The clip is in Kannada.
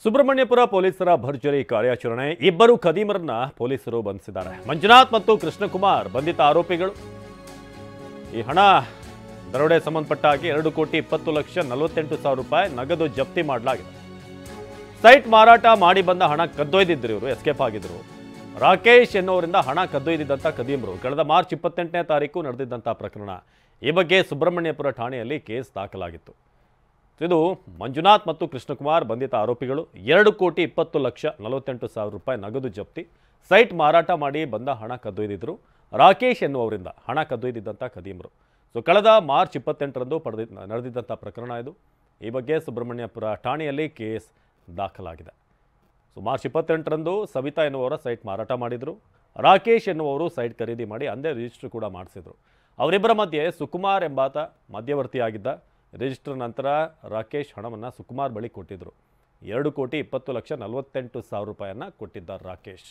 ಸುಬ್ರಹ್ಮಣ್ಯಪುರ ಪೊಲೀಸರ ಭರ್ಜರಿ ಕಾರ್ಯಾಚರಣೆ, ಇಬ್ಬರು ಖದೀಮರನ್ನ ಪೊಲೀಸರು ಬಂಧಿಸಿದ್ದಾರೆ. ಮಂಜುನಾಥ್ ಮತ್ತು ಕೃಷ್ಣಕುಮಾರ್ ಬಂಧಿತ ಆರೋಪಿಗಳು. ಈ ಹಣ ದರೋಡೆ ಸಂಬಂಧಪಟ್ಟ ಹಾಗೆ 2,20,48,000 ರೂಪಾಯಿ ನಗದು ಜಪ್ತಿ ಮಾಡಲಾಗಿದೆ. ಸೈಟ್ ಮಾರಾಟ ಮಾಡಿ ಬಂದ ಹಣ ಕದ್ದೊಯ್ದಿದ್ರು. ಇವರು ಎಸ್ಕೇಪ್ ಆಗಿದ್ರು. ರಾಕೇಶ್ ಎನ್ನುವರಿಂದ ಹಣ ಕದ್ದೊಯ್ದಿದ್ದಂಥ ಖದೀಮರು. ಕಳೆದ ಮಾರ್ಚ್ 28ನೇ ತಾರೀಕು ನಡೆದಿದ್ದಂಥ ಪ್ರಕರಣ. ಈ ಬಗ್ಗೆ ಸುಬ್ರಹ್ಮಣ್ಯಪುರ ಠಾಣೆಯಲ್ಲಿ ಕೇಸ್ ದಾಖಲಾಗಿತ್ತು. ಇದು ಮಂಜುನಾಥ್ ಮತ್ತು ಕೃಷ್ಣಕುಮಾರ್ ಬಂಧಿತ ಆರೋಪಿಗಳು. 2,20,48,000 ರೂಪಾಯಿ ನಗದು ಜಪ್ತಿ, ಸೈಟ್ ಮಾರಾಟ ಮಾಡಿ ಬಂದ ಹಣ ಕದ್ದೊಯ್ದಿದ್ರು. ರಾಕೇಶ್ ಎನ್ನುವರಿಂದ ಹಣ ಕದ್ದೊಯ್ದಿದ್ದಂಥ ಖದೀಮರು. ಕಳೆದ ಮಾರ್ಚ್ 28ರಂದು ನಡೆದಿದ್ದಂಥ ಪ್ರಕರಣ ಇದು. ಈ ಬಗ್ಗೆ ಸುಬ್ರಹ್ಮಣ್ಯಪುರ ಠಾಣೆಯಲ್ಲಿ ಕೇಸ್ ದಾಖಲಾಗಿದೆ. ಮಾರ್ಚ್ 28ರಂದು ಸವಿತಾ ಎನ್ನುವರ ಸೈಟ್ ಮಾರಾಟ ಮಾಡಿದರು. ರಾಕೇಶ್ ಎನ್ನುವರು ಸೈಟ್ ಖರೀದಿ ಮಾಡಿ ಅಂದೇ ರಿಜಿಸ್ಟರ್ ಕೂಡ ಮಾಡಿಸಿದ್ರು. ಅವರಿಬ್ಬರ ಮಧ್ಯೆ ಸುಕುಮಾರ್ ಎಂಬಾತ ಮಧ್ಯವರ್ತಿಯಾಗಿದ್ದ. ರಿಜಿಸ್ಟರ್ ನಂತರ ರಾಕೇಶ್ ಹಣವನ್ನು ಸುಕುಮಾರ್ ಬಳಿ ಕೊಟ್ಟಿದ್ದರು. 2,20,48,000 ರೂಪಾಯಿಯನ್ನು ಕೊಟ್ಟಿದ್ದಾರೆ ರಾಕೇಶ್.